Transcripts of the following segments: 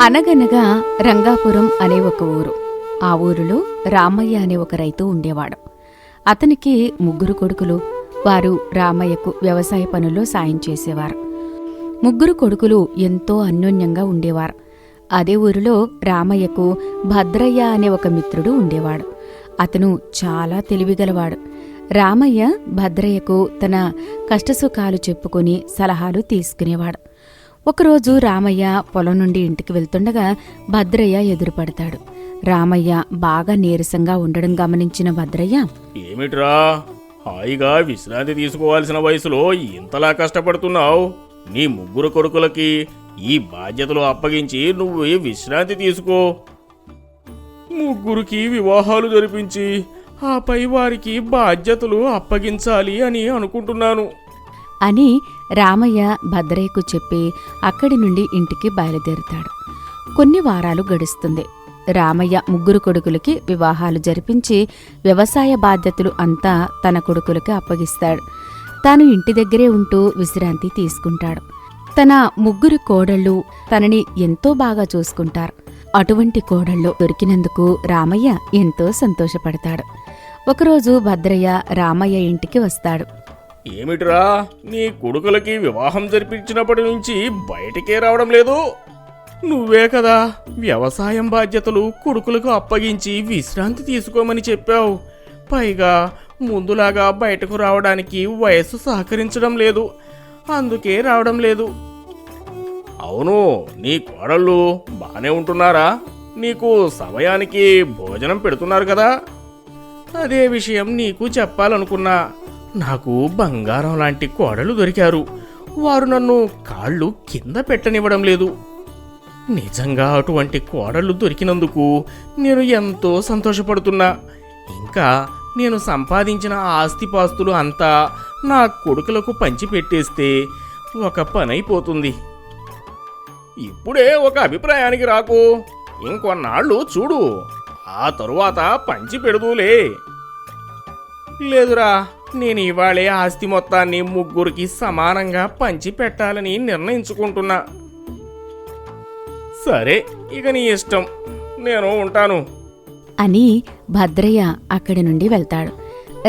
అనగనగా రంగాపురం అనే ఒక ఊరు. ఆ ఊరిలో రామయ్య అనే ఒక రైతు ఉండేవాడు. అతనికి 3 కొడుకులు. వారు రామయ్యకు వ్యవసాయ పనుల్లో సాయం చేసేవారు. 3 కొడుకులు ఎంతో అన్యోన్యంగా ఉండేవారు. అదే ఊరిలో రామయ్యకు భద్రయ్య అనే ఒక మిత్రుడు ఉండేవాడు. అతను చాలా తెలివిగలవాడు. రామయ్య భద్రయ్యకు తన కష్టసుఖాలు చెప్పుకుని సలహాలు తీసుకునేవాడు. ఒకరోజు రామయ్య పొలం నుండి ఇంటికి వెళ్తుండగా భద్రయ్య ఎదురుపడతాడు. రామయ్య బాగా నీరసంగా ఉండడం గమనించిన భద్రయ్య, ఏమిట్రా, హాయిగా విశ్రాంతి తీసుకోవాల్సిన వయసులో ఇంతలా కష్టపడుతున్నావు? నీ 3 కొడుకులకి ఈ బాధ్యతలు అప్పగించి నువ్వు విశ్రాంతి తీసుకో. 3కి వివాహాలు జరిపించి ఆపై వారికి బాధ్యతలు అప్పగించాలి అని అనుకుంటున్నాను అని రామయ్య భద్రయ్యకు చెప్పి అక్కడి నుండి ఇంటికి బయలుదేరుతాడు. కొన్ని వారాలు గడుస్తుంది. రామయ్య 3 కొడుకులకి వివాహాలు జరిపించి వ్యవసాయ బాధ్యతలు అంతా తన కొడుకులకి అప్పగిస్తాడు. తాను ఇంటి దగ్గరే ఉంటూ విశ్రాంతి తీసుకుంటాడు. తన 3 కోడళ్ళు తనని ఎంతో బాగా చూసుకుంటారు. అటువంటి కోడళ్ళు దొరికినందుకు రామయ్య ఎంతో సంతోషపడతాడు. ఒకరోజు భద్రయ్య రామయ్య ఇంటికి వస్తాడు. ఏమిట్రా, నీ కొడుకులకి వివాహం జరిపించినప్పటి నుంచి బయటికే రావడం లేదు? నువ్వే కదా వ్యవసాయం బాధ్యతలు కొడుకులకు అప్పగించి విశ్రాంతి తీసుకోమని చెప్పావు. పైగా ముందులాగా బయటకు రావడానికి వయస్సు సహకరించడం లేదు, అందుకే రావడం లేదు. అవును, నీ కోడళ్ళు బానే ఉంటున్నారా? నీకు సమయానికి భోజనం పెడుతున్నారు కదా? అదే విషయం నీకు చెప్పాలనుకున్నా. నాకు బంగారం లాంటి కోడలు దొరికారు. వారు నన్ను కాళ్ళు కింద పెట్టనివ్వడం లేదు. నిజంగా అటువంటి కోడళ్ళు దొరికినందుకు నేను ఎంతో సంతోషపడుతున్నా. ఇంకా నేను సంపాదించిన ఆస్తిపాస్తులు అంతా నా కొడుకులకు పంచిపెట్టేస్తే ఒక పనైపోతుంది. ఇప్పుడే ఒక అభిప్రాయానికి రాకు. ఇంకొన్నాళ్ళు చూడు, ఆ తరువాత పంచి పెడుదూలే. లేదురా, నేను ఇవాళే ఆస్తి మొత్తాన్ని 3కి సమానంగా పంచి పెట్టాలని నిర్ణయించుకుంటున్నా. సరే, ఇక నీ ఇష్టం, నేను ఉంటాను అని భద్రయ్య అక్కడి నుండి వెళ్తాడు.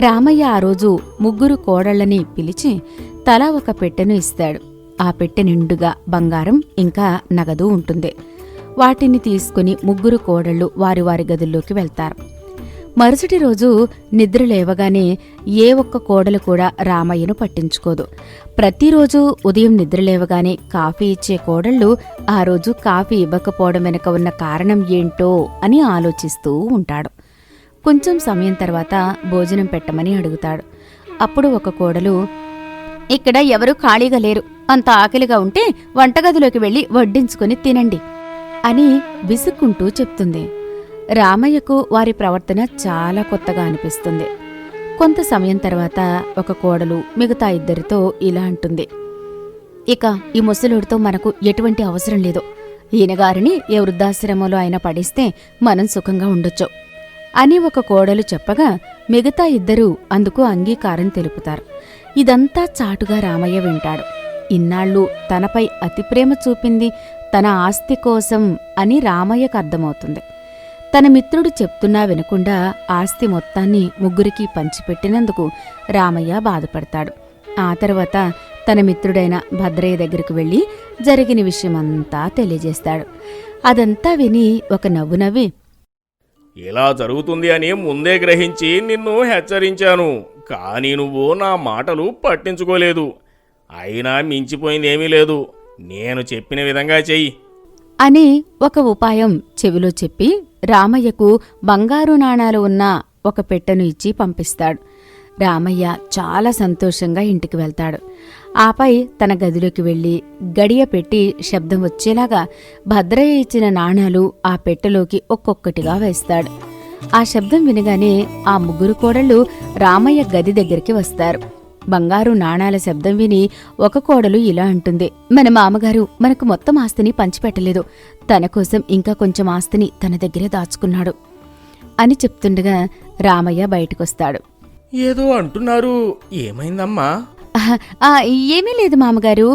రామయ్య ఆ రోజు 3 కోడళ్ళని పిలిచి తలా ఒక పెట్టెను ఇస్తాడు. ఆ పెట్టె నిండుగా బంగారం ఇంకా నగదు ఉంటుంది. వాటిని తీసుకుని 3 కోడళ్ళు వారి వారి గదుల్లోకి వెళ్తారు. మరుసటి రోజు నిద్ర లేవగానే ఏ ఒక్క కోడలు కూడా రామయ్యను పట్టించుకోదు. ప్రతిరోజు ఉదయం నిద్రలేవగానే కాఫీ ఇచ్చే కోడళ్ళు ఆ రోజు కాఫీ ఇవ్వకపోవడం వెనుక ఉన్న కారణం ఏంటో అని ఆలోచిస్తూ ఉంటాడు. కొంచెం సమయం తర్వాత భోజనం పెట్టమని అడుగుతాడు. అప్పుడు ఒక కోడలు, ఇక్కడ ఎవరూ ఖాళీగా లేరు, అంత ఆకలిగా ఉంటే వంటగదిలోకి వెళ్లి వడ్డించుకుని తినండి అని విసుక్కుంటూ చెప్తుంది. రామయ్యకు వారి ప్రవర్తన చాలా కొత్తగా అనిపిస్తుంది. కొంత సమయం తర్వాత ఒక కోడలు మిగతా 2తో ఇలా అంటుంది, ఇక ఈ ముసలుడితో మనకు ఎటువంటి అవసరం లేదు. ఈయనగారిని ఏ వృద్ధాశ్రమంలో అయినా పడిస్తే మనం సుఖంగా ఉండొచ్చు అని ఒక కోడలు చెప్పగా మిగతా 2 అందుకు అంగీకారం తెలుపుతారు. ఇదంతా చాటుగా రామయ్య వింటాడు. ఇన్నాళ్ళు తనపై అతి ప్రేమ చూపింది తన ఆస్తి కోసం అని రామయ్యకు అర్థమవుతుంది. తన మిత్రుడు చెప్తున్నా వినకుండా ఆస్తి మొత్తాన్ని 3కి పంచిపెట్టినందుకు రామయ్య బాధపడతాడు. ఆ తర్వాత తన మిత్రుడైన భద్రయ్య దగ్గరికి వెళ్లి జరిగిన విషయమంతా తెలియజేస్తాడు. అదంతా విని ఒక నవ్వు నవ్వి, ఇలా జరుగుతుంది అని ముందే గ్రహించి నిన్ను హెచ్చరించాను, కానీ నువ్వు నా మాటలు పట్టించుకోలేదు. అయినా మించిపోయిందేమీ లేదు, నేను చెప్పిన విధంగా చెయ్యి అని ఒక ఉపాయం చెవిలో చెప్పి రామయ్యకు బంగారు నాణాలు ఉన్న ఒక పెట్టెను ఇచ్చి పంపిస్తాడు. రామయ్య చాలా సంతోషంగా ఇంటికి వెళ్తాడు. ఆపై తన గదిలోకి వెళ్లి గడియ పెట్టి శబ్దం వచ్చేలాగా భద్రయ్య ఇచ్చిన నాణాలు ఆ పెట్టెలోకి ఒక్కొక్కటిగా వేస్తాడు. ఆ శబ్దం వినగానే ఆ 3 కోడళ్ళు రామయ్య గది దగ్గరికి వస్తారు. బంగారు నాణాల శబ్దం విని ఒక కోడలు ఇలా అంటుంది, మన మామగారు మనకు మొత్తం ఆస్తిని పంచిపెట్టలేదు, తన కోసం ఇంకా కొంచెం ఆస్తిని తన దగ్గరే దాచుకున్నాడు అని చెప్తుండగా రామయ్య బయటకొస్తాడు. ఏదో అంటున్నారు, ఏమైందమ్మా? ఏమీ లేదు మామగారు.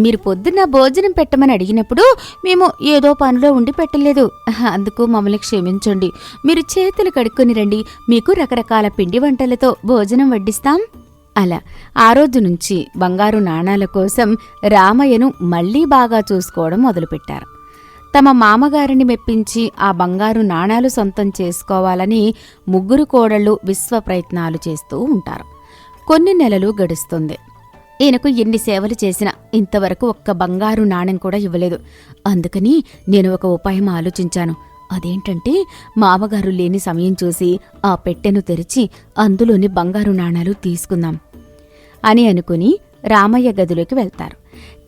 మీరు పొద్దున్న భోజనం పెట్టమని అడిగినప్పుడు మేము ఏదో పనిలో ఉండి పెట్టలేదు. అందుకు మమ్మల్ని క్షమించండి. మీరు చేతులు కడుక్కొని రండి, మీకు రకరకాల పిండి వంటలతో భోజనం వడ్డిస్తాం. అలా ఆ రోజు నుంచి బంగారు నాణాల కోసం రామయ్యను మళ్లీ బాగా చూసుకోవడం మొదలుపెట్టారు. తమ మామగారిని మెప్పించి ఆ బంగారు నాణాలు సొంతం చేసుకోవాలని ముగ్గురు కోడళ్ళు విశ్వ ప్రయత్నాలు చేస్తూ ఉంటారు. కొన్ని నెలలు గడుస్తుంది. ఈయనకు ఎన్ని సేవలు చేసినా ఇంతవరకు ఒక్క బంగారు నాణెం కూడా ఇవ్వలేదు. అందుకని నేను ఒక ఉపాయం ఆలోచించాను. అదేంటంటే మామగారు లేని సమయం చూసి ఆ పెట్టెను తెరిచి అందులోని బంగారు నాణాలు తీసుకుందాం అని అనుకుని రామయ్య గదిలోకి వెళ్తారు.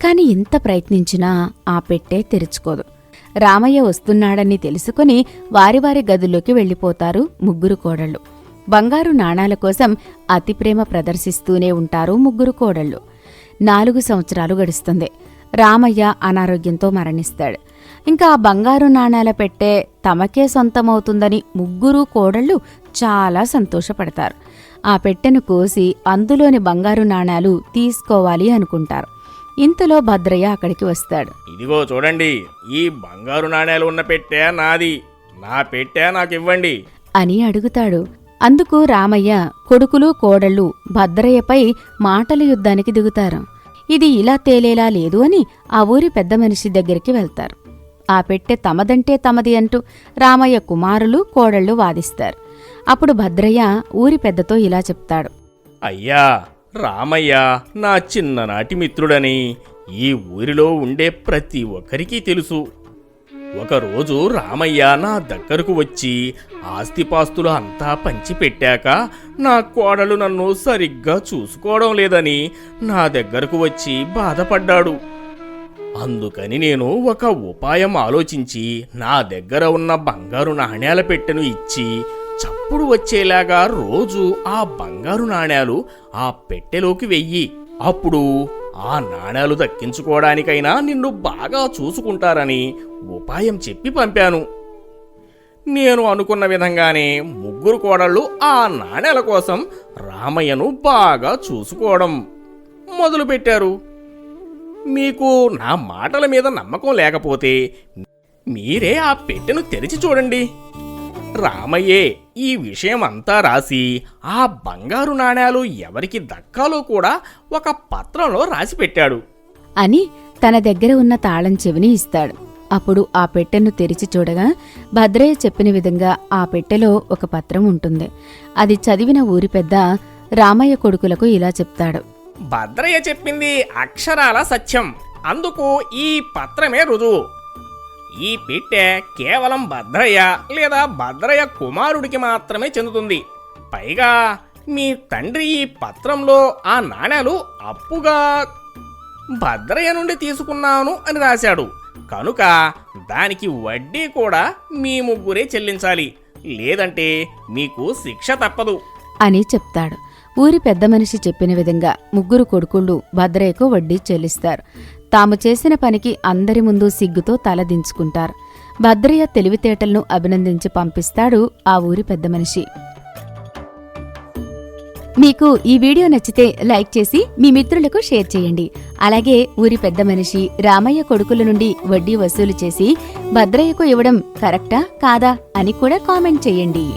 కాని ఎంత ప్రయత్నించినా ఆ పెట్టె తెరుచుకోదు. రామయ్య వస్తున్నాడని తెలుసుకుని వారి వారి గదుల్లోకి వెళ్ళిపోతారు ముగ్గురు కోడళ్ళు. బంగారు నాణాల కోసం అతి ప్రేమ ప్రదర్శిస్తూనే ఉంటారు ముగ్గురు కోడళ్ళు. 4 సంవత్సరాలు గడుస్తుంది. రామయ్య అనారోగ్యంతో మరణిస్తాడు. ఇంకా ఆ బంగారు నాణాల పెట్టె తమకే సొంతమవుతుందని ముగ్గురు కోడళ్ళు చాలా సంతోషపడతారు. ఆ పెట్టెను కోసి అందులోని బంగారు నాణాలు తీసుకోవాలి అనుకుంటారు. ఇంతలో భద్రయ్య అక్కడికి వస్తాడు. ఇదిగో చూడండి, ఈ బంగారు నాణేలు ఉన్న పెట్టె నాది, నా పెట్టె నాకివ్వండి అని అడుగుతాడు. అందుకు రామయ్య కొడుకులు కోడళ్ళు భద్రయ్యపై మాటల యుద్ధానికి దిగుతారు. ఇది ఇలా తేలేలా లేదు అని ఆ ఊరి పెద్ద మనిషి దగ్గరికి వెళ్తారు. ఆ పెట్టె తమదంటే తమది అంటూ రామయ్య కుమారులు కోడళ్ళు వాదిస్తారు. అప్పుడు భద్రయ్య ఊరి పెద్దతో ఇలా చెప్తాడు. అయ్యా, రామయ్య నా చిన్ననాటి మిత్రుడని ఈ ఊరిలో ఉండే ప్రతి ఒక్కరికీ తెలుసు. ఒకరోజు రామయ్య నా దగ్గరకు వచ్చి ఆస్తిపాస్తులు అంతా పంచిపెట్టాక నా కోడలు నన్ను సరిగ్గా చూసుకోవడం లేదని నా దగ్గరకు వచ్చి బాధపడ్డాడు. అందుకని నేను ఒక ఉపాయం ఆలోచించి నా దగ్గర ఉన్న బంగారు నాణేల పెట్టెను ఇచ్చి చప్పుడు వచ్చేలాగా రోజు ఆ బంగారు నాణేలు ఆ పెట్టెలోకి వెయ్యి. అప్పుడు ఆ నాణేలు దక్కించుకోవడానికైనా నిన్ను బాగా చూసుకుంటారని ఉపాయం చెప్పి పంపాను. నేను అనుకున్న విధంగానే ముగ్గురు కోడళ్ళు ఆ నాణేల కోసం రామయ్యను బాగా చూసుకోవడం మొదలుపెట్టారు. మీకు నా మాటల మీద నమ్మకం లేకపోతే మీరే ఆ పెట్టెను తెరిచి చూడండి. రామయ్యే ఈ విషయం అంతా రాసి ఆ బంగారు నాణేలు ఎవరికి దక్కాలో కూడా ఒక పత్రంలో రాసి పెట్టాడు అని తన దగ్గర ఉన్న తాళం చెవిని ఇస్తాడు. అప్పుడు ఆ పెట్టెను తెరిచి చూడగా భద్రయ్య చెప్పిన విధంగా ఆ పెట్టెలో ఒక పత్రం ఉంటుంది. అది చదివిన ఊరి పెద్ద రామయ్య కొడుకులకు ఇలా చెప్తాడు. భద్రయ్య చెప్పింది అక్షరాల సత్యం. అందుకు ఈ పత్రమే రుజువు. ఈ పెట్టె కేవలం భద్రయ్య లేదా భద్రయ్య కుమారుడికి మాత్రమే చెందుతుంది. పైగా మీ తండ్రి ఈ పత్రంలో ఆ నాణేలు అప్పుగా భద్రయ్య నుండి తీసుకున్నాను అని రాశాడు. కనుక దానికి వడ్డీ కూడా మీ ముగ్గురే చెల్లించాలి, లేదంటే మీకు శిక్ష తప్పదు అని చెప్తాడు. ఊరి పెద్ద మనిషి చెప్పిన విధంగా ముగ్గురు కొడుకుళ్ళు భద్రయ్యకు వడ్డీ చెల్లిస్తారు. తాము చేసిన పనికి అందరి ముందు సిగ్గుతో తలదించుకుంటారు. భద్రయ్య తెలివితేటలను అభినందించి పంపిస్తాడు ఆ ఊరి పెద్ద మనిషి. మీకు ఈ వీడియో నచ్చితే లైక్ చేసి మీ మిత్రులకు షేర్ చేయండి. అలాగే ఊరి పెద్ద మనిషి రామయ్య కొడుకుల నుండి వడ్డీ వసూలు చేసి భద్రయ్యకు ఇవ్వడం కరెక్టా కాదా అని కూడా కామెంట్ చేయండి.